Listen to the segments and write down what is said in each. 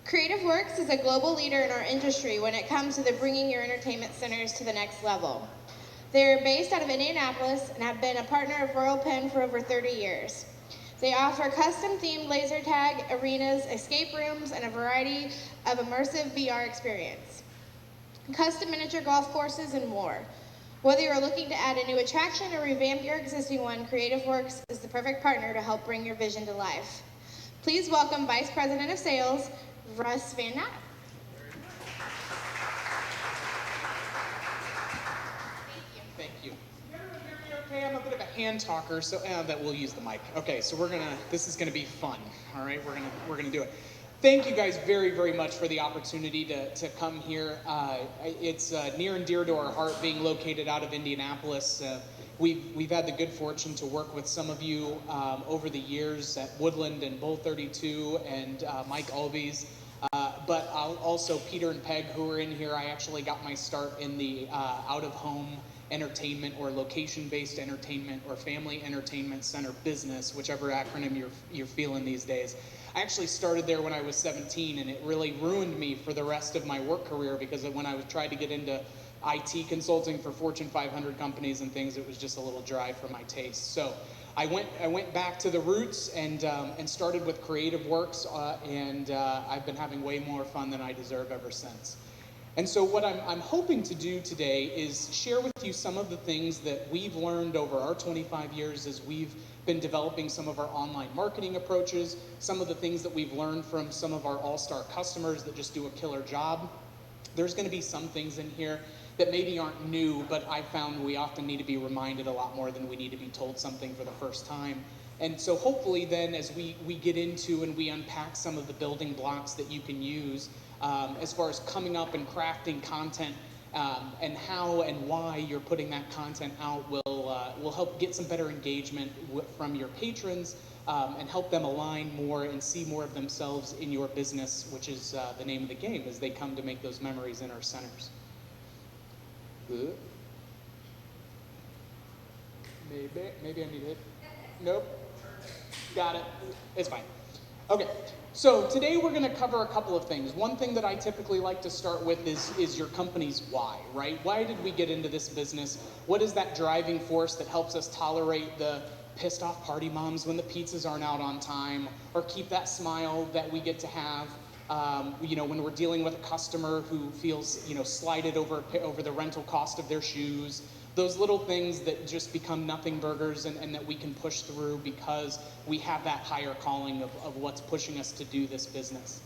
Creative Works is a global leader in our industry when it comes to the bringing your entertainment centers to the next level. They're based out of Indianapolis and have been a partner of Royal Pen for over 30 years. They offer custom-themed laser tag, arenas, escape rooms, and a variety of immersive VR experience, custom miniature golf courses, and more. Whether you're looking to add a new attraction or revamp your existing one, Creative Works is the perfect partner to help bring your vision to life. Please welcome Vice President of Sales, Russ Van Nat. Thank you. Everyone hear me okay? I'm a bit of a hand talker, so that we'll use the mic. Okay, so this is gonna be fun. All right, we're gonna do it. Thank you guys very, very much for the opportunity to come here. It's near and dear to our heart being located out of Indianapolis. We've had the good fortune to work with some of you over the years at Woodland and Bull 32 and Mike Albies. But also Peter and Peg, who are in here. I actually got my start in the out-of-home entertainment or location-based entertainment or family entertainment center business, whichever acronym you're feeling these days. I actually started there when I was 17, and it really ruined me for the rest of my work career, because when I tried to get into IT consulting for Fortune 500 companies and things, it was just a little dry for my taste. So I went back to the roots and started with Creative Works, and I've been having way more fun than I deserve ever since. And so what I'm hoping to do today is share with you some of the things that we've learned over our 25 years as we've been developing some of our online marketing approaches, some of the things that we've learned from some of our all-star customers that just do a killer job. There's going to be some things in here that maybe aren't new, but I found we often need to be reminded a lot more than we need to be told something for the first time. And so hopefully then, as we get into and we unpack some of the building blocks that you can use as far as coming up and crafting content, and how and why you're putting that content out will help get some better engagement from your patrons, and help them align more and see more of themselves in your business, which is the name of the game as they come to make those memories in our centers. Maybe I need it. Nope. Got it. It's fine. Okay, so today we're going to cover a couple of things. One thing that I typically like to start with is your company's why, right? Why did we get into this business? What is that driving force that helps us tolerate the pissed off party moms when the pizzas aren't out on time, or keep that smile that we get to have when we're dealing with a customer who feels slighted over the rental cost of their shoes? Those little things that just become nothing burgers and that we can push through because we have that higher calling of what's pushing us to do this business.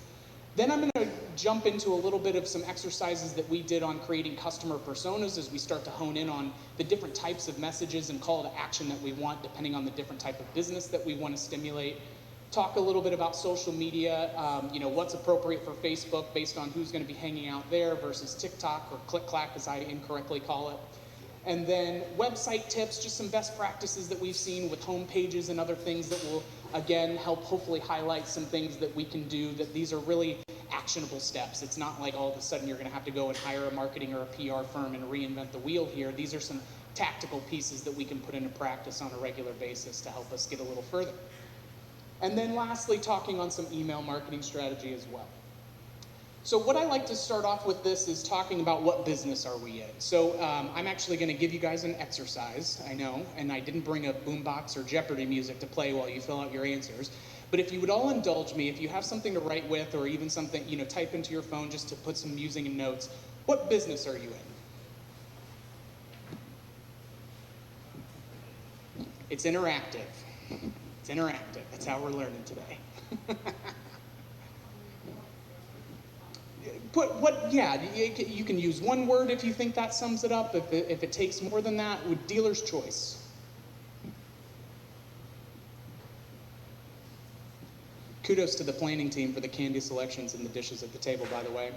Then I'm going to jump into a little bit of some exercises that we did on creating customer personas as we start to hone in on the different types of messages and call to action that we want depending on the different type of business that we want to stimulate. Talk a little bit about social media, what's appropriate for Facebook based on who's going to be hanging out there versus TikTok or Click-Clack as I incorrectly call it. And then website tips, just some best practices that we've seen with home pages and other things that will, again, help hopefully highlight some things that we can do, that these are really actionable steps. It's not like all of a sudden you're going to have to go and hire a marketing or a PR firm and reinvent the wheel here. These are some tactical pieces that we can put into practice on a regular basis to help us get a little further. And then lastly, talking on some email marketing strategy as well. So what I like to start off with this is talking about what business are we in. So I'm actually going to give you guys an exercise, I know, and I didn't bring a boombox or Jeopardy music to play while you fill out your answers. But if you would all indulge me, if you have something to write with or even something, type into your phone just to put some musing and notes, what business are you in? It's interactive. It's interactive. That's how we're learning today. You can use one word if you think that sums it up. If it takes more than that, with dealer's choice. Kudos to the planning team for the candy selections and the dishes at the table, by the way.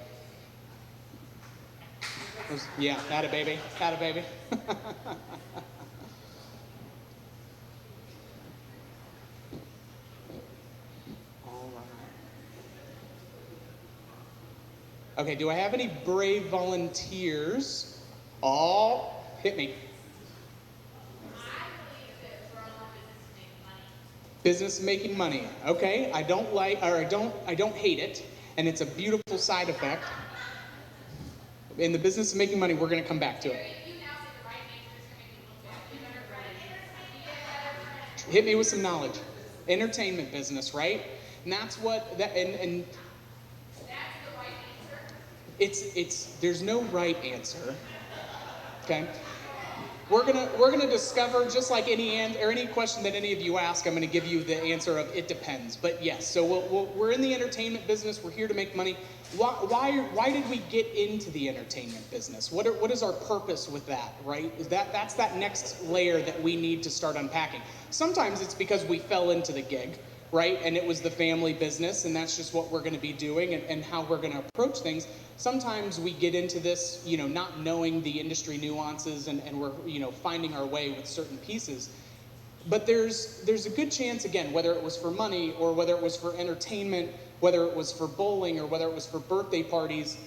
Yeah, atta baby, atta baby. Okay, do I have any brave volunteers? Oh, hit me. I believe that we're all in business to make money. Business making money. Okay, I don't hate it. and it's a beautiful side effect. In the business of making money, we're going to come back to it. If you now say the right answer is going to make you look bad, you better Hit me with some knowledge. Entertainment business, right? And that's what that and that's the right answer. it's there's no right answer. Okay? We're gonna discover, just like any question that any of you ask, I'm gonna give you the answer of it depends. But yes, so we're in the entertainment business. We're here to make money. Why did we get into the entertainment business? What is our purpose with that? Right? That's that next layer that we need to start unpacking. Sometimes it's because we fell into the gig, right? And it was the family business, and that's just what we're going to be doing and how we're going to approach things. Sometimes we get into this, not knowing the industry nuances, and we're, finding our way with certain pieces. But there's a good chance, again, whether it was for money or whether it was for entertainment, whether it was for bowling or whether it was for birthday parties,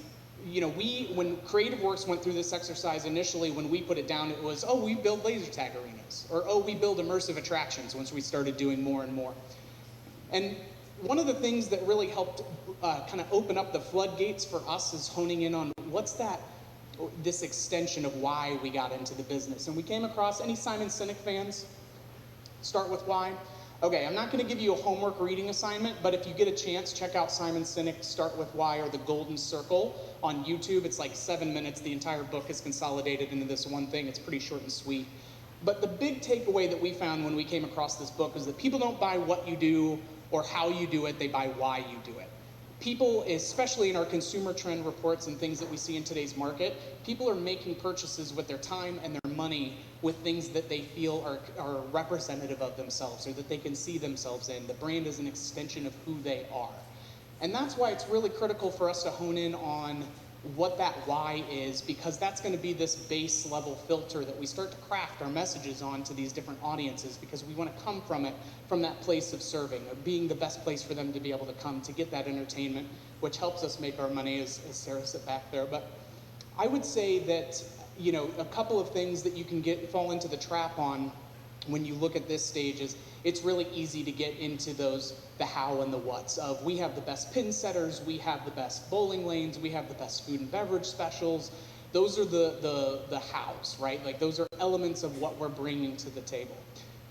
when Creative Works went through this exercise initially, when we put it down, it was, oh, we build laser tag arenas, or oh, we build immersive attractions once we started doing more and more. And one of the things that really helped kind of open up the floodgates for us is honing in on this extension of why we got into the business. And we came across, any Simon Sinek fans? Start with why. Okay, I'm not going to give you a homework reading assignment, but if you get a chance, check out Simon Sinek's Start With Why, or The Golden Circle on YouTube. It's like 7 minutes. The entire book is consolidated into this one thing. It's pretty short and sweet. But the big takeaway that we found when we came across this book is that people don't buy what you do or how you do it, they buy why you do it. People, especially in our consumer trend reports and things that we see in today's market, people are making purchases with their time and their money with things that they feel are representative of themselves, or that they can see themselves in. The brand is an extension of who they are. And that's why it's really critical for us to hone in on what that why is, because that's going to be this base level filter that we start to craft our messages on to these different audiences, because we want to come from that place of serving, of being the best place for them to be able to come to get that entertainment, which helps us make our money, as Sarah said back there. But I would say that, a couple of things that you can fall into the trap on when you look at this stage is it's really easy to get into the how and the whats of, we have the best pin setters, we have the best bowling lanes, we have the best food and beverage specials. Those are the hows, right? Like, those are elements of what we're bringing to the table.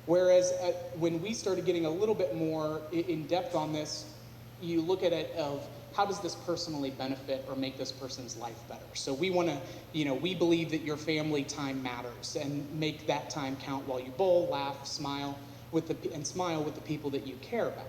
Whereas when we started getting a little bit more in depth on this, you look at it of, how does this personally benefit or make this person's life better? So we want to, we believe that your family time matters, and make that time count while you bowl, laugh, smile with the people that you care about.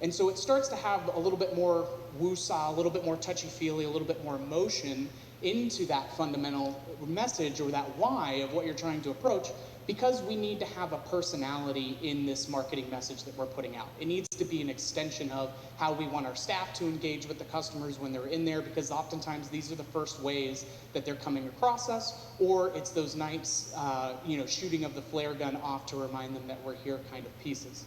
And so it starts to have a little bit more woo-saw, a little bit more touchy-feely, a little bit more emotion into that fundamental message, or that why of what you're trying to approach, because we need to have a personality in this marketing message that we're putting out. It needs to be an extension of how we want our staff to engage with the customers when they're in there, because oftentimes these are the first ways that they're coming across us, or it's those nice, shooting of the flare gun off to remind them that we're here kind of pieces.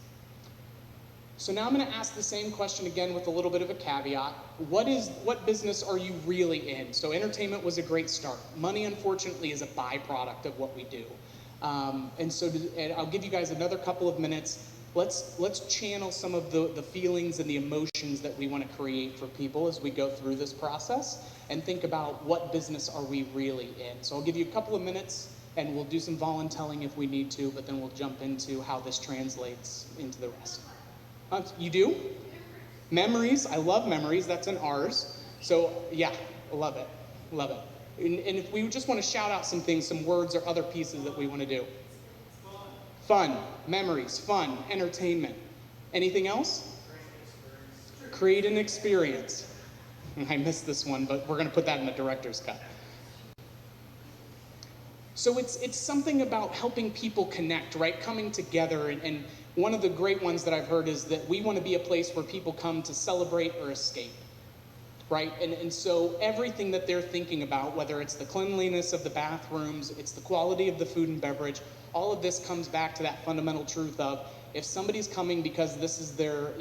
So now I'm going to ask the same question again with a little bit of a caveat. What business are you really in? So entertainment was a great start. Money, unfortunately, is a byproduct of what we do. And I'll give you guys another couple of minutes. Let's channel some of the feelings and the emotions that we want to create for people as we go through this process, and think about, what business are we really in? So I'll give you a couple of minutes, and we'll do some voluntelling if we need to, but then we'll jump into how this translates into the rest. You do? Memories. I love memories. That's an R's. So yeah, love it. Love it. And if we just want to shout out some things, some words or other pieces that we want to do. Fun. Memories. Fun. Entertainment. Anything else? Create an experience. I missed this one, but we're going to put that in the director's cut. So it's something about helping people connect, right? Coming together. And one of the great ones that I've heard is that we want to be a place where people come to celebrate or escape, right? And so everything that they're thinking about, whether it's the cleanliness of the bathrooms, it's the quality of the food and beverage, all of this comes back to that fundamental truth of, if somebody's coming because this is their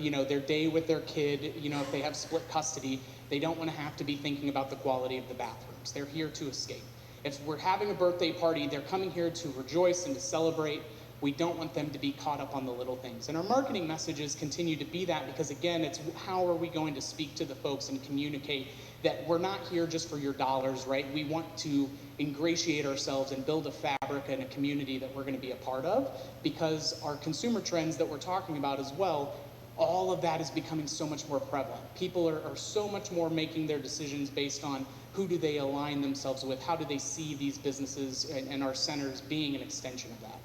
day with their kid, if they have split custody, they don't want to have to be thinking about the quality of the bathrooms. They're here to escape. If we're having a birthday party, they're coming here to rejoice and to celebrate. We don't want them to be caught up on the little things. And our marketing messages continue to be that because, again, it's how are we going to speak to the folks and communicate that we're not here just for your dollars, right? We want to ingratiate ourselves and build a fabric and a community that we're going to be a part of, because our consumer trends that we're talking about as well, all of that is becoming so much more prevalent. People are so much more making their decisions based on who do they align themselves with, how do they see these businesses and our centers being an extension of that.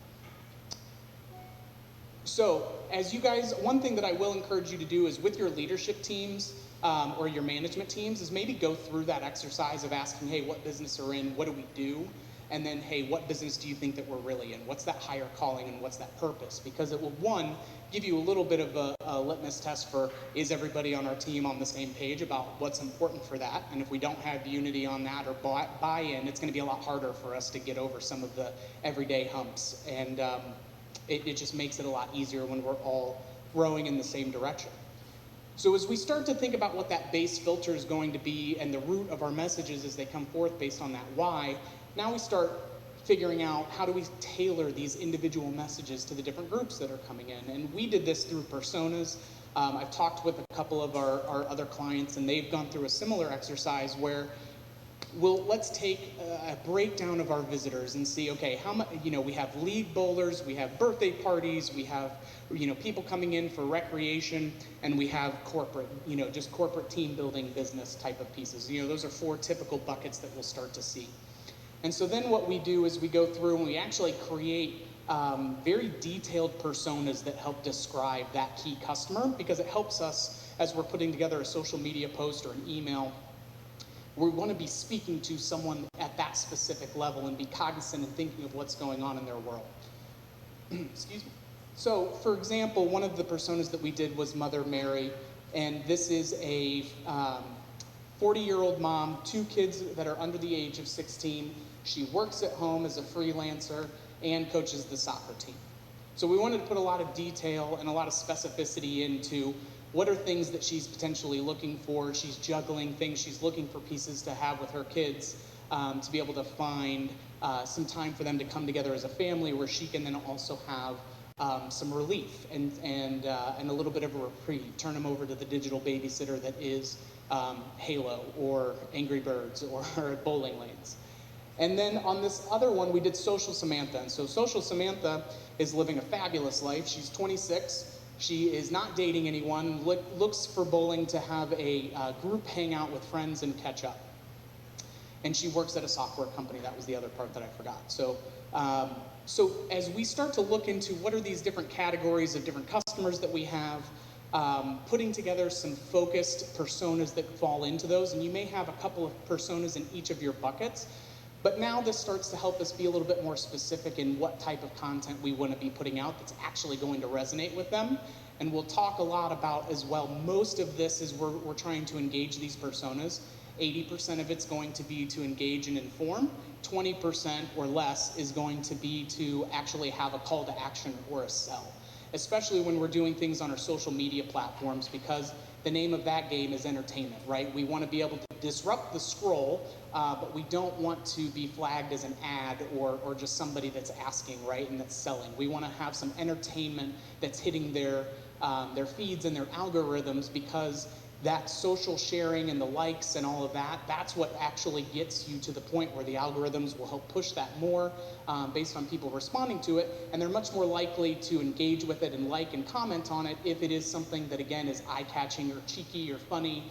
So as you guys, one thing that I will encourage you to do is with your leadership teams or your management teams is maybe go through that exercise of asking, hey, what business are in, what do we do? And then, hey, what business do you think that we're really in? What's that higher calling and what's that purpose? Because it will, one, give you a little bit of a litmus test for, is everybody on our team on the same page about what's important for that? And if we don't have unity on that or buy-in, it's gonna be a lot harder for us to get over some of the everyday humps. And it just makes it a lot easier when we're all rowing in the same direction. So as we start to think about what that base filter is going to be and the root of our messages as they come forth based on that why, now we start figuring out how do we tailor these individual messages to the different groups that are coming in. And we did this through personas. I've talked with a couple of our other clients, and they've gone through a similar exercise where let's take a breakdown of our visitors and see, okay, how much, we have league bowlers, we have birthday parties, we have, people coming in for recreation, and we have corporate, just corporate team building business type of pieces. Those are 4 typical buckets that we'll start to see. And so then what we do is we go through and we actually create very detailed personas that help describe that key customer, because it helps us as we're putting together a social media post or an email. We want to be speaking to someone at that specific level and be cognizant and thinking of what's going on in their world. Excuse me. So, for example, one of the personas that we did was Mother Mary, and this is a 40-year-old mom, 2 kids that are under the age of 16. She works at home as a freelancer and coaches the soccer team. So we wanted to put a lot of detail and a lot of specificity into what are things that she's potentially looking for. She's juggling things. She's looking for pieces to have with her kids to be able to find some time for them to come together as a family, where she can then also have some relief and a little bit of a reprieve. Turn them over to the digital babysitter that is Halo or Angry Birds or bowling lanes. And then on this other one, we did Social Samantha. And so Social Samantha is living a fabulous life. She's 26. She is not dating anyone, looks for bowling to have a group hangout with friends and catch up. And she works at a software company. That was the other part that I forgot. So as we start to look into what are these different categories of different customers that we have, putting together some focused personas that fall into those, and you may have a couple of personas in each of your buckets, but now this starts to help us be a little bit more specific in what type of content we want to be putting out that's actually going to resonate with them. And we'll talk a lot about as well, most of this is we're trying to engage these personas. 80% of it's going to be to engage and inform. 20% or less is going to be to actually have a call to action or a sell, especially when we're doing things on our social media platforms, because the name of that game is entertainment, right? We want to be able to disrupt the scroll, but we don't want to be flagged as an ad or just somebody that's asking, right, and that's selling. We want to have some entertainment that's hitting their feeds and their algorithms, because that social sharing and the likes and all of that, that's what actually gets you to the point where the algorithms will help push that more based on people responding to it, and they're much more likely to engage with it and like and comment on it if it is something that, again, is eye-catching or cheeky or funny,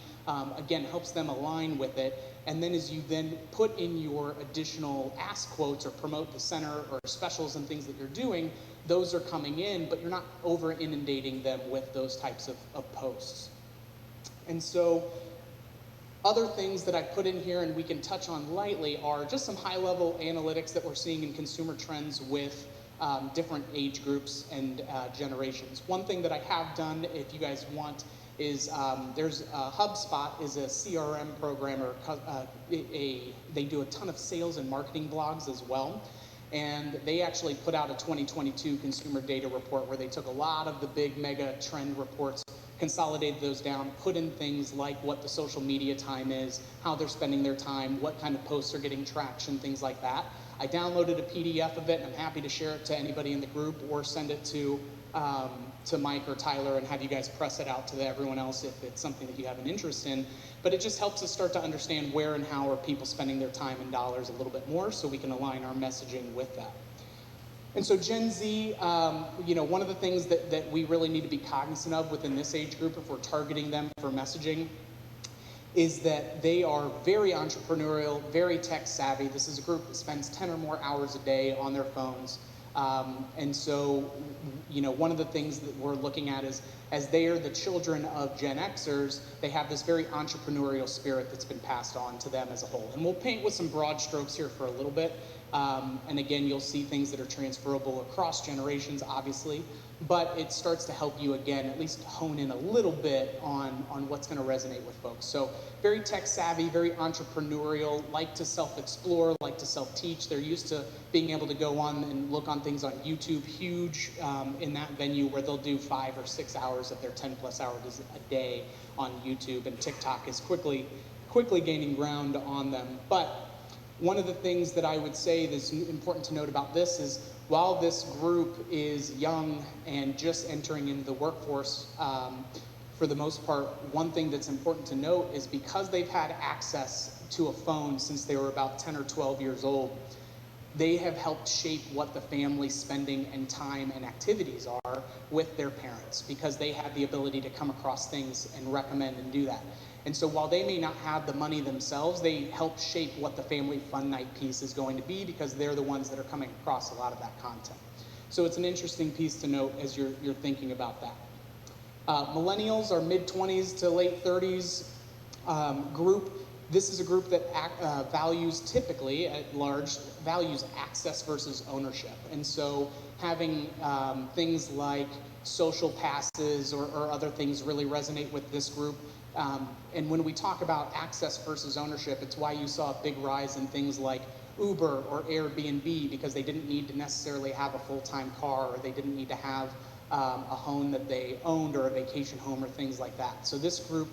again, helps them align with it. And then as you then put in your additional ask quotes or promote the center or specials and things that you're doing, those are coming in, but you're not over inundating them with those types of posts. And so other things that I put in here and we can touch on lightly are just some high-level analytics that we're seeing in consumer trends with different age groups and generations. One thing that I have done, if you guys want, is there's HubSpot is a CRM program, or they do a ton of sales and marketing blogs as well. And they actually put out a 2022 consumer data report where they took a lot of the big mega trend reports, consolidated those down, put in things like what the social media time is, how they're spending their time, what kind of posts are getting traction, things like that. I downloaded a PDF of it, and I'm happy to share it to anybody in the group or send it to Mike or Tyler and have you guys press it out to everyone else if it's something that you have an interest in. But it just helps us start to understand where and how are people spending their time and dollars a little bit more so we can align our messaging with that. And so Gen Z, one of the things that we really need to be cognizant of within this age group if we're targeting them for messaging is that they are very entrepreneurial, very tech savvy. This is a group that spends 10 or more hours a day on their phones. And so, one of the things that we're looking at is, as they are the children of Gen Xers, they have this very entrepreneurial spirit that's been passed on to them as a whole. And we'll paint with some broad strokes here for a little bit. And again, you'll see things that are transferable across generations, obviously, but it starts to help you, again, at least hone in a little bit on what's going to resonate with folks. So very tech savvy, very entrepreneurial, like to self-explore, like to self-teach. They're used to being able to go on and look on things on YouTube, huge in that venue where they'll do 5 or 6 hours of their 10 plus hours a day on YouTube, and TikTok is quickly gaining ground on them. But one of the things that I would say that's important to note about this is while this group is young and just entering into the workforce, for the most part, one thing that's important to note is because they've had access to a phone since they were about 10 or 12 years old, they have helped shape what the family spending and time and activities are with their parents because they have the ability to come across things and recommend and do that. And so while they may not have the money themselves, they help shape what the family fun night piece is going to be because they're the ones that are coming across a lot of that content. So it's an interesting piece to note as you're thinking about that. Millennials are mid-20s to late 30s group. This is a group that values, typically at large, values access versus ownership. And so having things like social passes or other things really resonate with this group. And when we talk about access versus ownership, it's why you saw a big rise in things like Uber or Airbnb, because they didn't need to necessarily have a full-time car, or they didn't need to have a home that they owned or a vacation home or things like that. So this group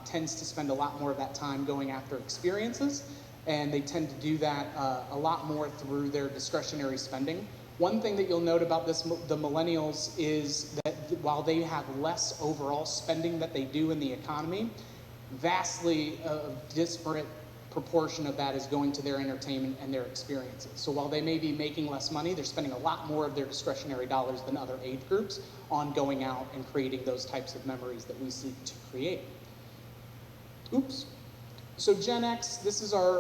tends to spend a lot more of that time going after experiences, and they tend to do that a lot more through their discretionary spending. One thing that you'll note about the millennials is that while they have less overall spending that they do in the economy, vastly disparate proportion of that is going to their entertainment and their experiences. So while they may be making less money, they're spending a lot more of their discretionary dollars than other age groups on going out and creating those types of memories that we seek to create. Oops. So Gen X, this is our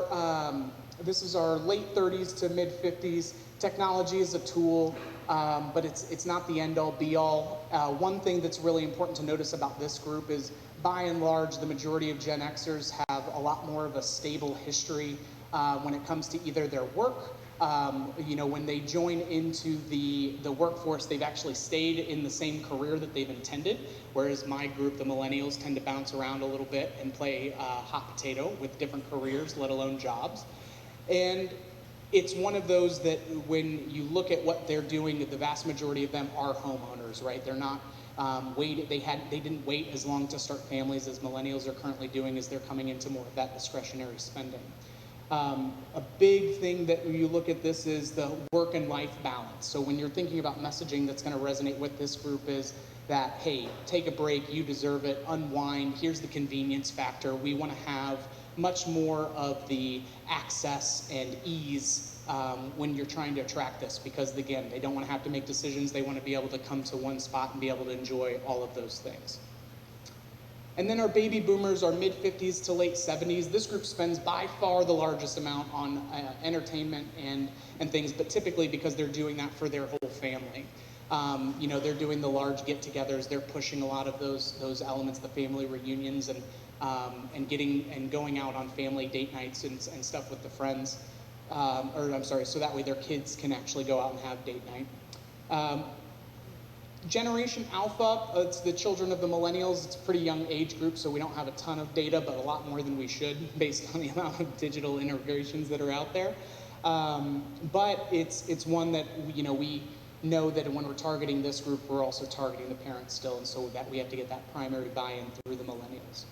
late 30s to mid 50s. Technology is a tool, but it's not the end all be all. One thing that's really important to notice about this group is, by and large, the majority of Gen Xers have a lot more of a stable history when it comes to either their work. When they join into the workforce, they've actually stayed in the same career that they've intended, whereas my group, the millennials, tend to bounce around a little bit and play hot potato with different careers, let alone jobs. And it's one of those that when you look at what they're doing, the vast majority of them are homeowners, right? They're not they didn't wait as long to start families as millennials are currently doing, as they're coming into more of that discretionary spending. A big thing that you look at this is the work and life balance. So when you're thinking about messaging that's going to resonate with this group is that, hey, take a break, you deserve it, unwind, here's the convenience factor. We want to have much more of the access and ease when you're trying to attract this, because again, they don't want to have to make decisions. They want to be able to come to one spot and be able to enjoy all of those things. And then our baby boomers are mid-50s to late 70s. This group spends by far the largest amount on entertainment and things, but typically because they're doing that for their whole family. They're doing the large get-togethers. They're pushing a lot of those elements, the family reunions, and going out on family date nights and stuff with the friends. So that way their kids can actually go out and have date night. Generation Alpha, it's the children of the millennials. It's a pretty young age group, so we don't have a ton of data, but a lot more than we should based on the amount of digital integrations that are out there. But it's one that we know that when we're targeting this group, we're also targeting the parents still, and so that we have to get that primary buy-in through the millennials.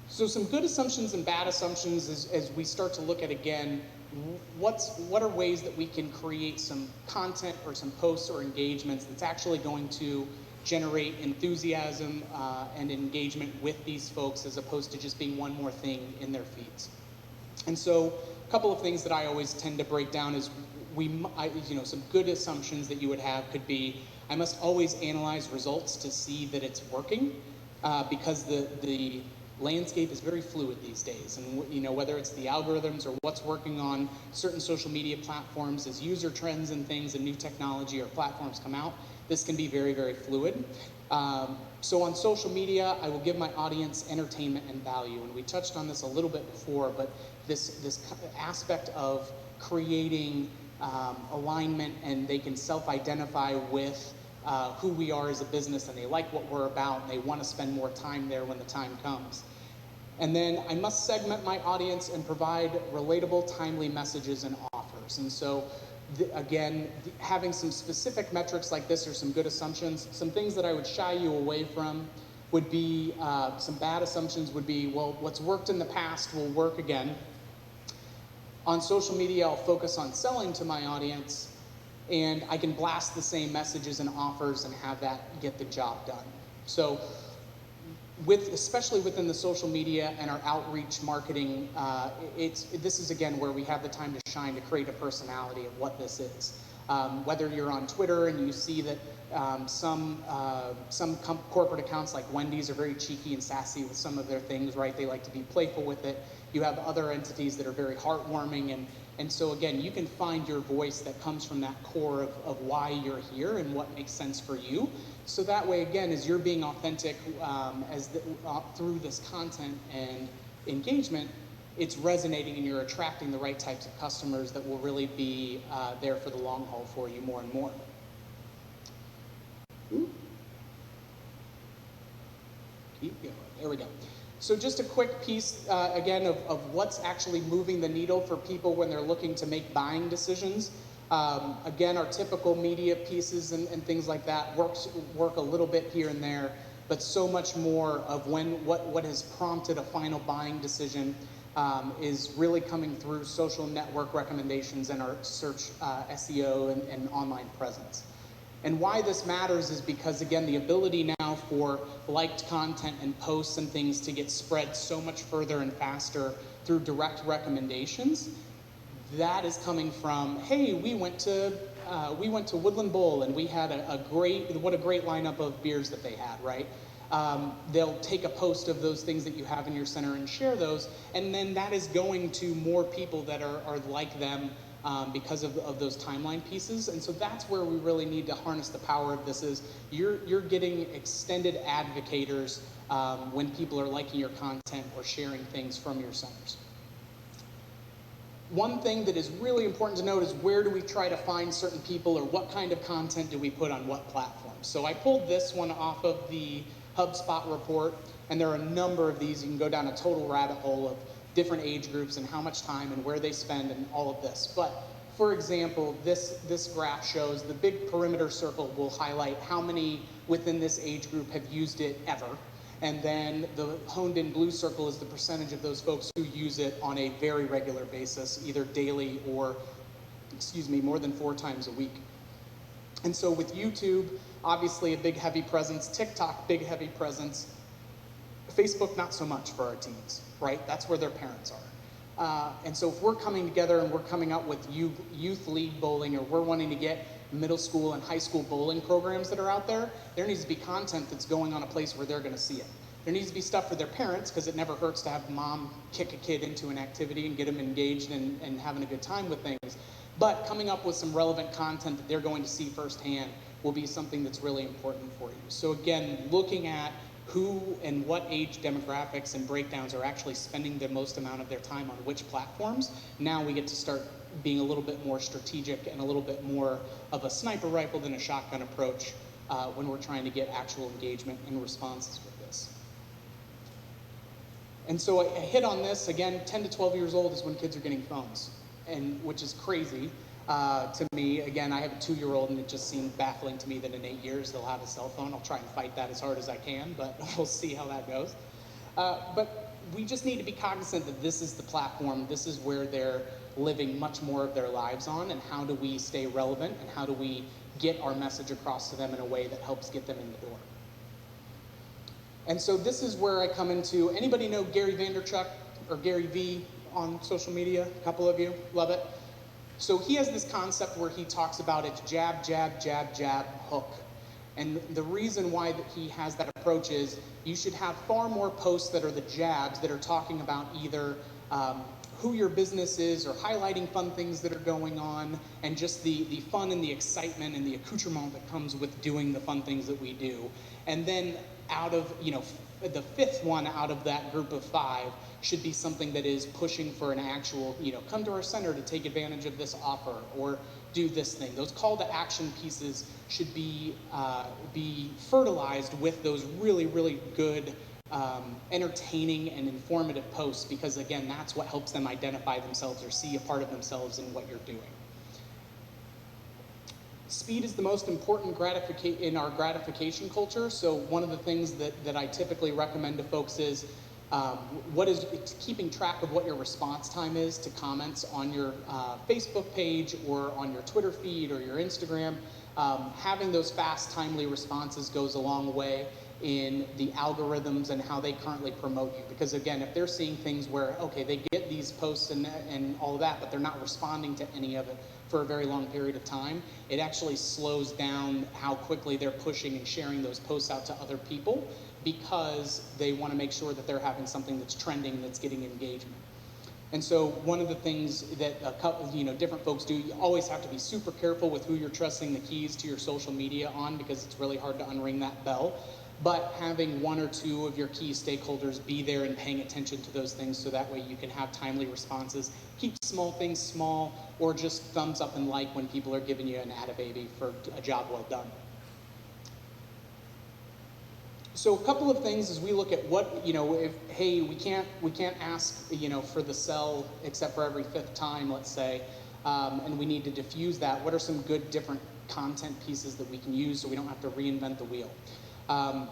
So some good assumptions and bad assumptions as we start to look at, again, what are ways that we can create some content or some posts or engagements that's actually going to generate enthusiasm and engagement with these folks, as opposed to just being one more thing in their feeds. And so a couple of things that I always tend to break down is some good assumptions that you would have could be, I must always analyze results to see that it's working, because the landscape is very fluid these days. And whether it's the algorithms or what's working on certain social media platforms as user trends and things and new technology or platforms come out, this can be very, very fluid. So on social media, I will give my audience entertainment and value. And we touched on this a little bit before, but this aspect of creating alignment, and they can self-identify with who we are as a business, and they like what we're about, and they want to spend more time there when the time comes. And then I must segment my audience and provide relatable, timely messages and offers. And so having some specific metrics like this are some good assumptions. Some things that I would shy you away from would be, some bad assumptions would be, well, what's worked in the past will work again. On social media, I'll focus on selling to my audience, and I can blast the same messages and offers and have that get the job done. So especially within the social media and our outreach marketing, this is again where we have the time to shine, to create a personality of what this is. Whether you're on Twitter and you see that some corporate accounts like Wendy's are very cheeky and sassy with some of their things, right? They like to be playful with it. You have other entities that are very heartwarming, and so again, you can find your voice that comes from that core of why you're here and what makes sense for you. So that way, again, as you're being authentic through this content and engagement, it's resonating and you're attracting the right types of customers that will really be there for the long haul for you more and more. Ooh. Keep going. There we go. So just a quick piece, again, of what's actually moving the needle for people when they're looking to make buying decisions. Again, our typical media pieces and things like that work a little bit here and there, but so much more of what has prompted a final buying decision is really coming through social network recommendations and our search SEO and online presence. And why this matters is because, again, the ability now for liked content and posts and things to get spread so much further and faster through direct recommendations, that is coming from, hey, we went to Woodland Bowl and we had what a great lineup of beers that they had, right? They'll take a post of those things that you have in your center and share those, and then that is going to more people that are like them because of those timeline pieces. And so that's where we really need to harness the power of this. Is you're getting extended advocators when people are liking your content or sharing things from your centers. One thing that is really important to note is, where do we try to find certain people, or what kind of content do we put on what platforms? So I pulled this one off of the HubSpot report, and there are a number of these. You can go down a total rabbit hole of different age groups and how much time and where they spend and all of this. But for example, this graph shows the big perimeter circle will highlight how many within this age group have used it ever. And then the honed in blue circle is the percentage of those folks who use it on a very regular basis, either daily or, more than 4 times a week. And so with YouTube, obviously a big heavy presence, TikTok, big heavy presence, Facebook, not so much for our teens, right? That's where their parents are. And so if we're coming together and we're coming up with youth league bowling, or we're wanting to get middle school and high school bowling programs that are out there, there needs to be content that's going on a place where they're going to see it. There needs to be stuff for their parents, because it never hurts to have mom kick a kid into an activity and get them engaged and having a good time with things. But coming up with some relevant content that they're going to see firsthand will be something that's really important for you. So again, looking at who and what age demographics and breakdowns are actually spending the most amount of their time on which platforms, now we get to start being a little bit more strategic and a little bit more of a sniper rifle than a shotgun approach when we're trying to get actual engagement and responses with this. And so I hit on this, again, 10 to 12 years old is when kids are getting phones, and which is crazy to me. Again, I have a 2-year-old, and it just seemed baffling to me that in 8 years they'll have a cell phone. I'll try and fight that as hard as I can, but we'll see how that goes. But we just need to be cognizant that this is the platform, this is where they're living much more of their lives on, and how do we stay relevant, and how do we get our message across to them in a way that helps get them in the door. And so this is where I come into, anybody know Gary Vaynerchuk or Gary V on social media? A couple of you, love it. So he has this concept where he talks about it's jab, jab, jab, jab, hook. And the reason why that he has that approach is you should have far more posts that are the jabs that are talking about either who your business is or highlighting fun things that are going on, and just the fun and the excitement and the accoutrement that comes with doing the fun things that we do. And then out of, the fifth one out of that group of 5 should be something that is pushing for an actual, come to our center to take advantage of this offer or do this thing. Those call to action pieces should be fertilized with those really, really good, entertaining and informative posts, because again, that's what helps them identify themselves or see a part of themselves in what you're doing. Speed is the most important in our gratification culture. So one of the things that I typically recommend to folks is keeping track of what your response time is to comments on your Facebook page or on your Twitter feed or your Instagram. Having those fast, timely responses goes a long way in the algorithms and how they currently promote you. Because again, if they're seeing things where, okay, they get these posts and all of that, but they're not responding to any of it for a very long period of time, it actually slows down how quickly they're pushing and sharing those posts out to other people, because they want to make sure that they're having something that's trending, that's getting engagement. And so one of the things that different folks do, you always have to be super careful with who you're trusting the keys to your social media on, because it's really hard to unring that bell. But having 1 or 2 of your key stakeholders be there and paying attention to those things, so that way you can have timely responses. Keep small things small, or just thumbs up and like when people are giving you an attababy for a job well done. So a couple of things as we look at what, we can't ask, for the sell except for every 5th time, let's say, and we need to diffuse that. What are some good different content pieces that we can use so we don't have to reinvent the wheel?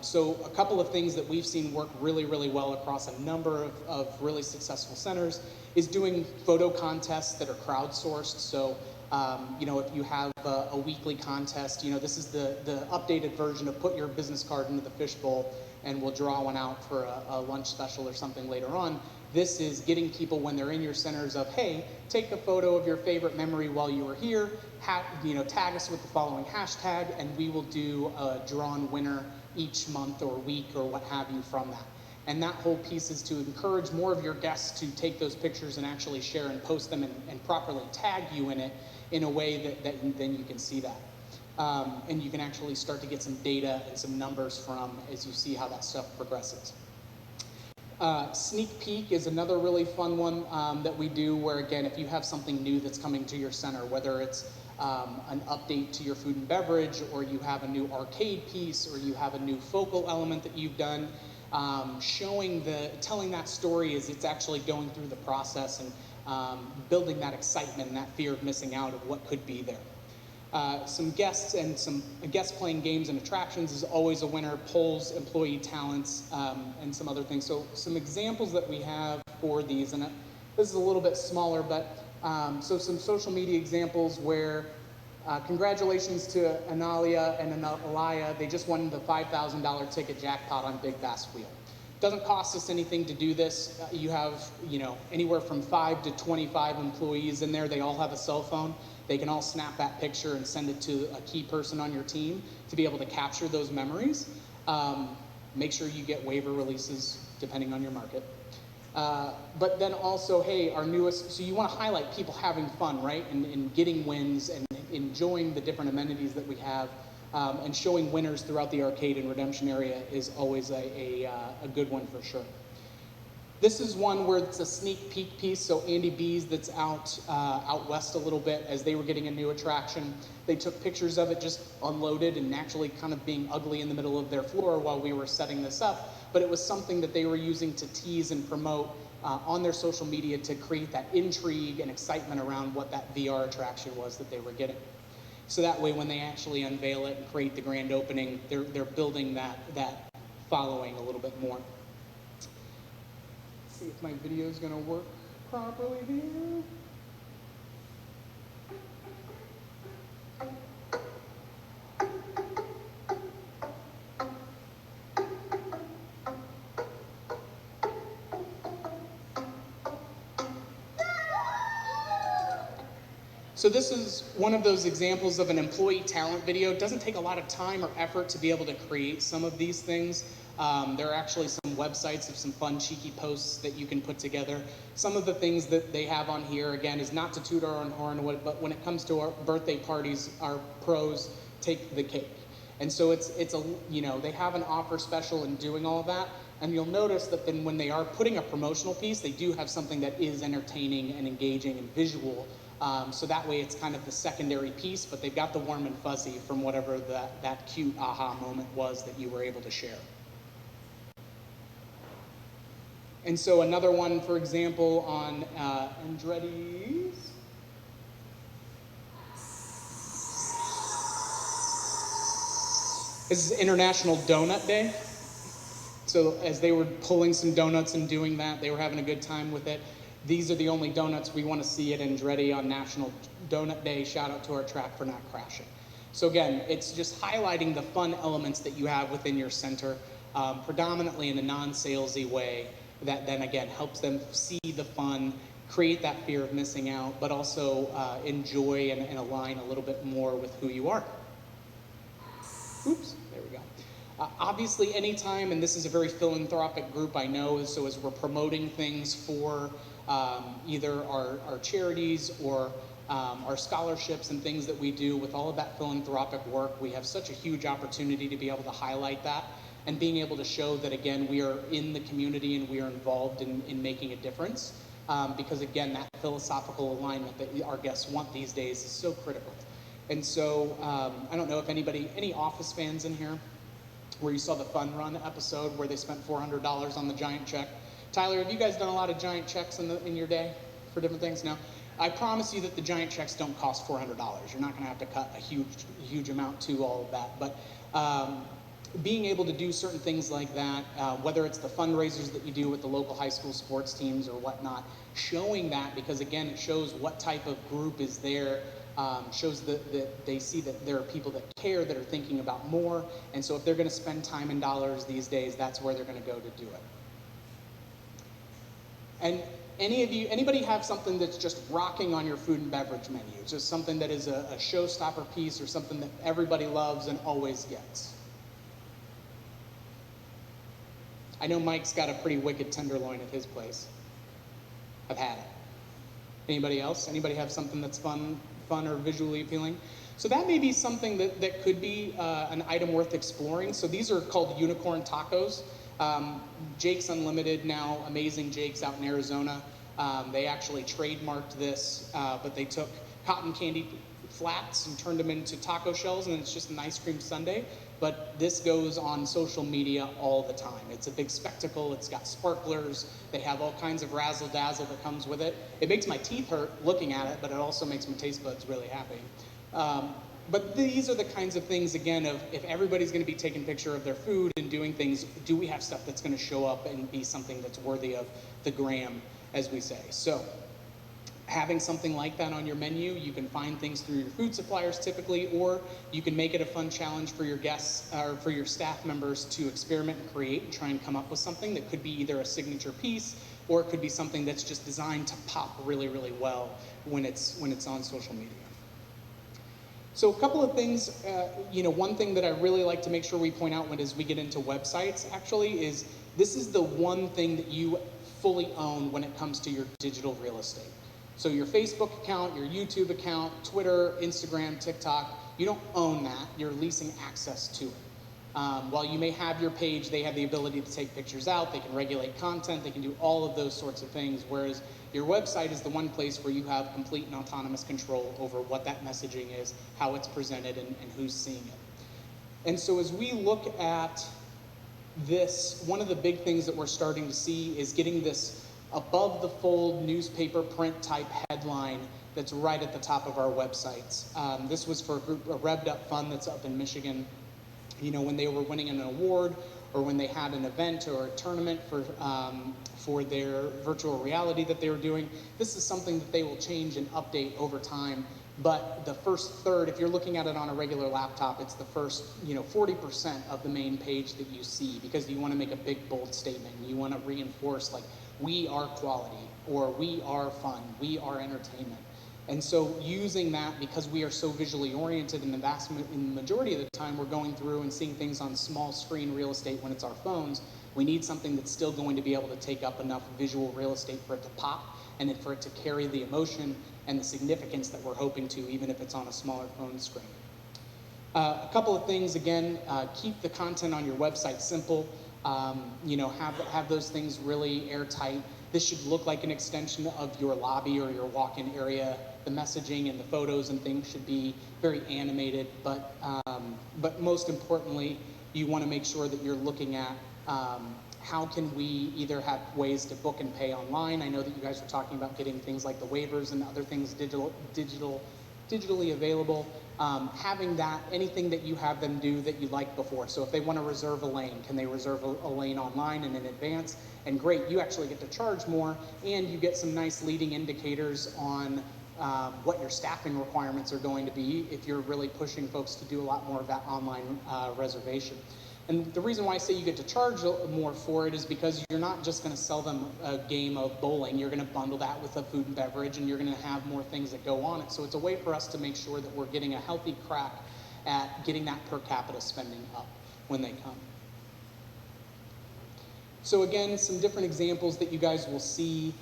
So a couple of things that we've seen work really, really well across a number of really successful centers is doing photo contests that are crowdsourced. So, if you have a weekly contest, this is the updated version of put your business card into the fishbowl and we'll draw one out for a lunch special or something later on. This is getting people when they're in your centers of, hey, take a photo of your favorite memory while you were here, tag us with the following hashtag, and we will do a drawn winner each month or week or what have you from that. And that whole piece is to encourage more of your guests to take those pictures and actually share and post them and properly tag you in it in a way that then you can see that. And you can actually start to get some data and some numbers from as you see how that stuff progresses. Sneak peek is another really fun one that we do, where again, if you have something new that's coming to your center, whether it's an update to your food and beverage, or you have a new arcade piece, or you have a new focal element that you've done, telling that story as it's actually going through the process and building that excitement and that fear of missing out of what could be there. Some guests and some guests playing games and attractions is always a winner. Polls, employee talents, and some other things. So some examples that we have for these, and this is a little bit smaller, but so some social media examples where congratulations to Analia and Alaya. They just won the $5,000 ticket jackpot on Big Bass Wheel. Doesn't cost us anything to do this. You have, anywhere from 5 to 25 employees in there. They all have a cell phone. They can all snap that picture and send it to a key person on your team to be able to capture those memories. Make sure you get waiver releases depending on your market. But then also, hey, our newest, so you want to highlight people having fun, right? And getting wins and enjoying the different amenities that we have. And showing winners throughout the arcade and redemption area is always a good one for sure. This is one where it's a sneak peek piece. So Andy B's that's out west a little bit, as they were getting a new attraction, they took pictures of it just unloaded and naturally kind of being ugly in the middle of their floor while we were setting this up. But it was something that they were using to tease and promote on their social media to create that intrigue and excitement around what that VR attraction was that they were getting. So that way, when they actually unveil it and create the grand opening, they're building that following a little bit more. Let's see if my video is going to work properly here. So this is one of those examples of an employee talent video. It doesn't take a lot of time or effort to be able to create some of these things. There are actually some websites of some fun, cheeky posts that you can put together. Some of the things that they have on here, again, is not to toot our own horn, but when it comes to our birthday parties, our pros take the cake. And so it's a, you know, they have an offer special in doing all of that. And you'll notice that then when they are putting a promotional piece, they do have something that is entertaining and engaging and visual. So that way it's kind of the secondary piece, but they've got the warm and fuzzy from whatever that cute aha moment was that you were able to share. And so another one, for example, on Andretti's. This is International Donut Day. So as they were pulling some donuts and doing that, they were having a good time with it. These are the only donuts we want to see at Andretti on National Donut Day. Shout out to our track for not crashing. So again, it's just highlighting the fun elements that you have within your center, predominantly in a non-salesy way that then again helps them see the fun, create that fear of missing out, but also enjoy and align a little bit more with who you are. Oops, there we go. Obviously, anytime, and this is a very philanthropic group, I know, so as we're promoting things for either our charities or our scholarships and things that we do with all of that philanthropic work, we have such a huge opportunity to be able to highlight that and being able to show that, again, we are in the community and we are involved in making a difference. Because, again, that philosophical alignment that our guests want these days is so critical. And so, I don't know if any Office fans in here, where you saw the Fun Run episode where they spent $400 on the giant check. Tyler, have you guys done a lot of giant checks in your day for different things? No? I promise you that the giant checks don't cost $400. You're not going to have to cut a huge amount to all of that. But being able to do certain things like that, whether it's the fundraisers that you do with the local high school sports teams or whatnot, showing that, because again, it shows what type of group is there. Shows that they see that there are people that care, that are thinking about more, and so if they're going to spend time and dollars these days, that's where they're going to go to do it. And anybody have something that's just rocking on your food and beverage menu? Just something that is a showstopper piece or something that everybody loves and always gets? I know Mike's got a pretty wicked tenderloin at his place. I've had it. Anybody else? Anybody have something that's fun or visually appealing? So that may be something that could be an item worth exploring. So these are called unicorn tacos. Jake's Unlimited now, Amazing Jake's out in Arizona. They actually trademarked this, but they took cotton candy flats and turned them into taco shells, and it's just an ice cream sundae. But this goes on social media all the time. It's a big spectacle. It's got sparklers. They have all kinds of razzle dazzle that comes with it. It makes my teeth hurt looking at it, but it also makes my taste buds really happy. But these are the kinds of things, again, of if everybody's going to be taking a picture of their food and doing things, do we have stuff that's going to show up and be something that's worthy of the gram, as we say? So having something like that on your menu, you can find things through your food suppliers typically, or you can make it a fun challenge for your guests or for your staff members to experiment and create and try and come up with something that could be either a signature piece or it could be something that's just designed to pop really, really well when it's on social media. So a couple of things, one thing that I really like to make sure we point out as we get into websites actually is this is the one thing that you fully own when it comes to your digital real estate. So your Facebook account, your YouTube account, Twitter, Instagram, TikTok, you don't own that. You're leasing access to it. While you may have your page, they have the ability to take pictures out, they can regulate content, they can do all of those sorts of things, whereas your website is the one place where you have complete and autonomous control over what that messaging is, how it's presented, and who's seeing it. And so as we look at this, one of the big things that we're starting to see is getting this above the fold newspaper print type headline that's right at the top of our websites. This was for a Revved Up Fund that's up in Michigan. When they were winning an award or when they had an event or a tournament for their virtual reality that they were doing, this is something that they will change and update over time. But the first third, if you're looking at it on a regular laptop, it's the first 40% of the main page that you see, because you want to make a big, bold statement. You want to reinforce, like, we are quality, or we are fun, we are entertainment. And so using that, because we are so visually oriented in the majority of the time, we're going through and seeing things on small screen real estate when it's our phones, we need something that's still going to be able to take up enough visual real estate for it to pop and for it to carry the emotion and the significance that we're hoping to, even if it's on a smaller phone screen. A couple of things, again, keep the content on your website simple. Have those things really airtight. This should look like an extension of your lobby or your walk-in area. The messaging and the photos and things should be very animated, but most importantly, you want to make sure that you're looking at how can we either have ways to book and pay online. I know that you guys are talking about getting things like the waivers and other things digitally available. Having that, anything that you have them do that you liked before. So if they want to reserve a lane, can they reserve a lane online and in advance? And great, you actually get to charge more, and you get some nice leading indicators on what your staffing requirements are going to be if you're really pushing folks to do a lot more of that online reservation. And the reason why I say you get to charge more for it is because you're not just going to sell them a game of bowling. You're going to bundle that with a food and beverage, and you're going to have more things that go on it. So it's a way for us to make sure that we're getting a healthy crack at getting that per capita spending up when they come. So again, some different examples that you guys will see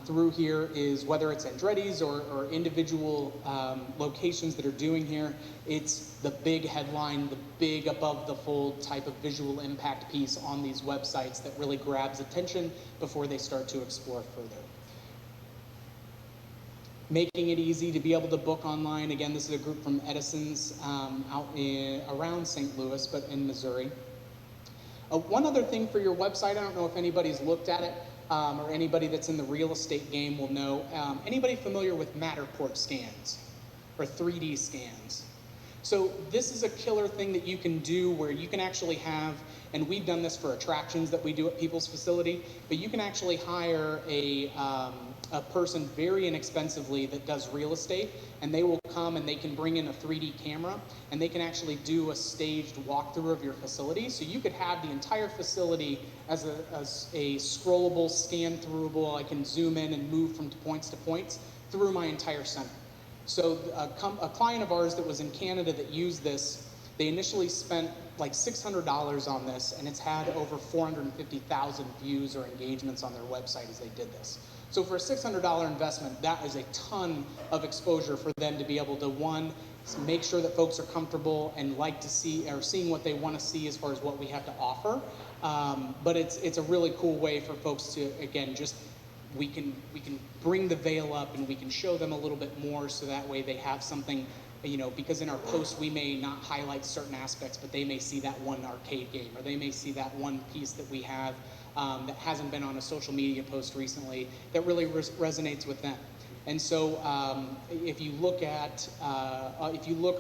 through here is whether it's Andretti's or individual locations that are doing here, it's the big headline, the big above the fold type of visual impact piece on these websites that really grabs attention before they start to explore further. Making it easy to be able to book online. Again, this is a group from Edison's around St. Louis, but in Missouri. One other thing for your website, I don't know if anybody's looked at it, or anybody that's in the real estate game will know. Anybody familiar with Matterport scans or 3D scans? So this is a killer thing that you can do where you can actually have, and we've done this for attractions that we do at people's facility, but you can actually hire a person very inexpensively that does real estate, and they will come and they can bring in a 3D camera, and they can actually do a staged walkthrough of your facility. So you could have the entire facility as a scrollable, scan-throughable. I can zoom in and move from points to points through my entire center. So a client of ours that was in Canada that used this, they initially spent like $600 on this, and it's had over 450,000 views or engagements on their website as they did this. So for a $600 investment, that is a ton of exposure for them to be able to, one, make sure that folks are comfortable and like to see or seeing what they want to see as far as what we have to offer. But it's a really cool way for folks to, again, just we can bring the veil up and we can show them a little bit more, so that way they have something, because in our posts we may not highlight certain aspects, but they may see that one arcade game, or they may see that one piece that we have that hasn't been on a social media post recently that really resonates with them. And so if you look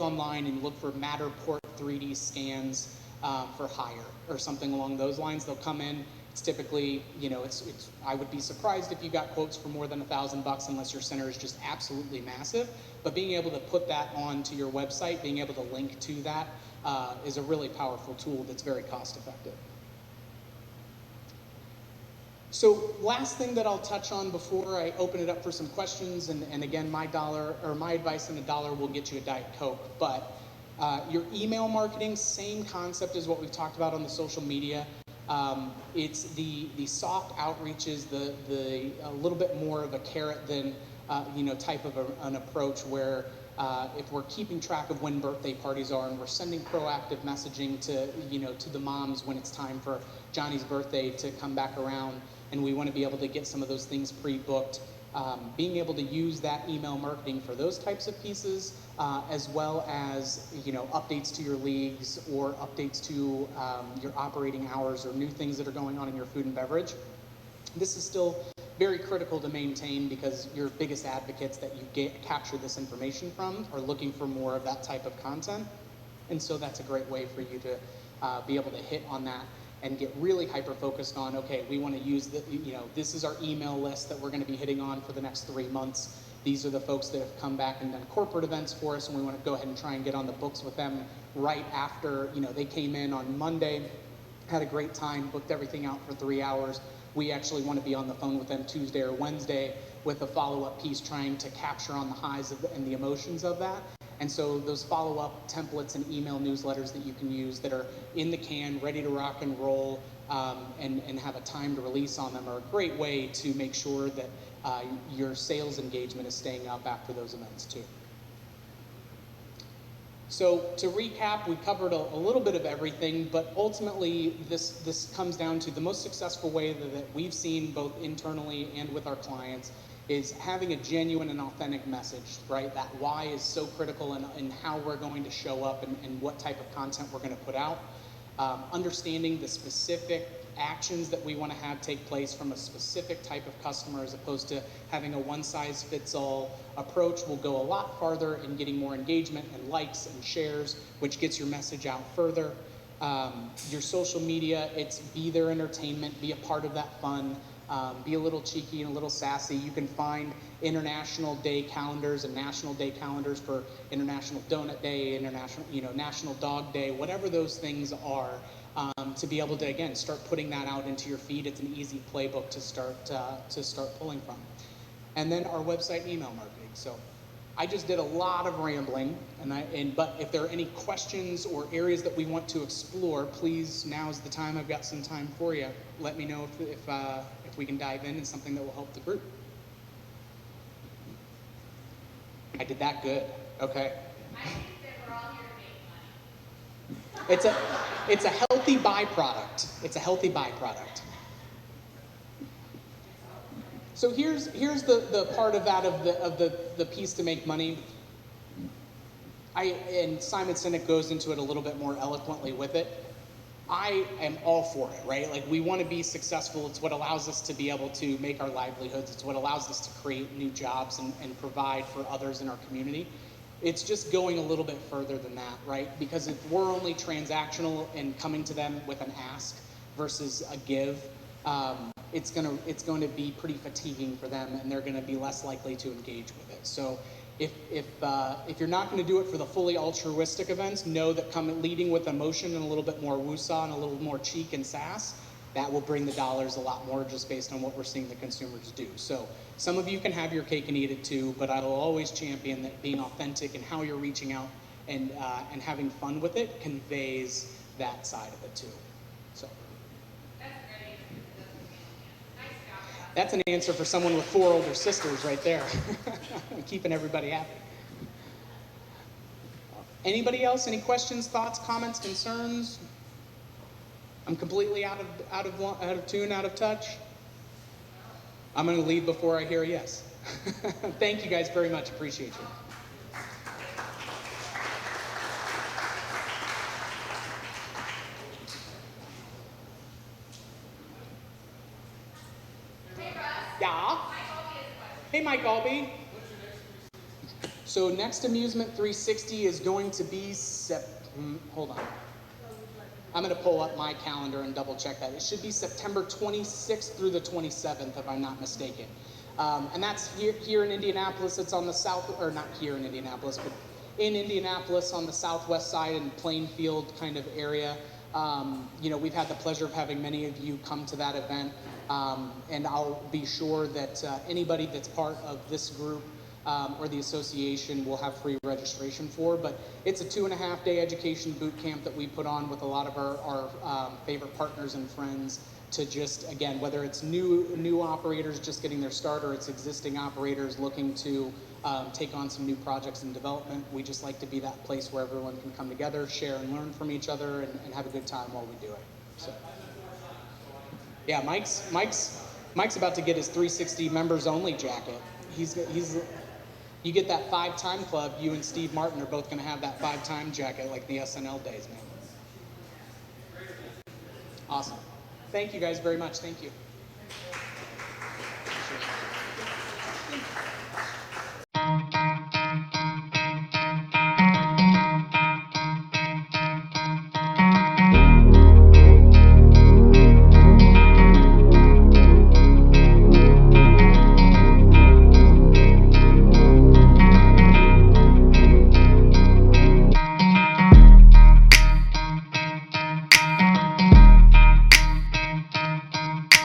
online and look for Matterport 3D scans for hire or something along those lines, they'll come in. It's typically, I would be surprised if you got quotes for more than $1,000 unless your center is just absolutely massive. But being able to put that onto your website, being able to link to that is a really powerful tool that's very cost effective. So last thing that I'll touch on before I open it up for some questions, and again, my advice and $1 will get you a Diet Coke, but your email marketing, same concept as what we've talked about on the social media. It's the soft outreaches, the a little bit more of a carrot than type of an approach where if we're keeping track of when birthday parties are and we're sending proactive messaging to the moms when it's time for Johnny's birthday to come back around, and we want to be able to get some of those things pre-booked. Being able to use that email marketing for those types of pieces, as well as updates to your leagues or updates to your operating hours or new things that are going on in your food and beverage. This is still very critical to maintain, because your biggest advocates that you capture this information from are looking for more of that type of content. And so that's a great way for you to be able to hit on that and get really hyper-focused on, okay, we want to use this is our email list that we're going to be hitting on for the next 3 months. These are the folks that have come back and done corporate events for us, and we want to go ahead and try and get on the books with them right after, they came in on Monday, had a great time, booked everything out for 3 hours. we actually want to be on the phone with them Tuesday or Wednesday with a follow-up piece trying to capture on the highs and the emotions of that. And so those follow-up templates and email newsletters that you can use that are in the can, ready to rock and roll, and have a timed release on them are a great way to make sure that your sales engagement is staying up after those events too. So to recap, we covered a little bit of everything, but ultimately this comes down to the most successful way that we've seen both internally and with our clients is having a genuine and authentic message, right? That why is so critical in how we're going to show up and what type of content we're going to put out. Understanding the specific actions that we want to have take place from a specific type of customer as opposed to having a one-size-fits-all approach will go a lot farther in getting more engagement and likes and shares, which gets your message out further. Your social media, it's be their entertainment, be a part of that fun, be a little cheeky and a little sassy. You can find international day calendars and national day calendars for International Donut Day, National Dog Day, whatever those things are, to be able to, again, start putting that out into your feed. It's an easy playbook to start pulling from. And then our website and email marketing. So I just did a lot of rambling, but if there are any questions or areas that we want to explore, please, now's the time. I've got some time for you. Let me know if we can dive in something that will help the group. I did that good. Okay. I think that we're all here to make money. It's a healthy byproduct. It's a healthy byproduct. So here's the part of that of the piece to make money. And Simon Sinek goes into it a little bit more eloquently with it. I am all for it, right? Like, we want to be successful. It's what allows us to be able to make our livelihoods. It's what allows us to create new jobs and provide for others in our community. It's just going a little bit further than that, right? Because if we're only transactional and coming to them with an ask versus a give, it's going to be pretty fatiguing for them, and they're going to be less likely to engage with it. So if you're not going to do it for the fully altruistic events, know that leading with emotion and a little bit more woosah and a little more cheek and sass, that will bring the dollars a lot more just based on what we're seeing the consumers do. So some of you can have your cake and eat it too, but I will always champion that being authentic and how you're reaching out and having fun with it conveys that side of it too. So that's an answer for someone with 4 older sisters right there. Keeping everybody happy. Anybody else? Any questions, thoughts, comments, concerns? I'm completely out of tune, out of touch. I'm going to leave before I hear a yes. Thank you guys very much. Appreciate you. Yeah. Hey, Mike Albee. So next Amusement 360 is going to be hold on. I'm going to pull up my calendar and double check that. It should be September 26th through the 27th, if I'm not mistaken. And that's here in Indianapolis. It's on the south, or not here in Indianapolis, but in Indianapolis on the southwest side in Plainfield kind of area. We've had the pleasure of having many of you come to that event. And I'll be sure that anybody that's part of this group or the association will have free registration for. But it's a 2.5-day education boot camp that we put on with a lot of our favorite partners and friends to just, again, whether it's new operators just getting their start or it's existing operators looking to take on some new projects in development. We just like to be that place where everyone can come together, share and learn from each other, and have a good time while we do it. So. Yeah, Mike's about to get his 360 members only jacket. You get that 5-time club. You and Steve Martin are both going to have that 5-time jacket like the SNL days, man. Awesome. Thank you guys very much. Thank you.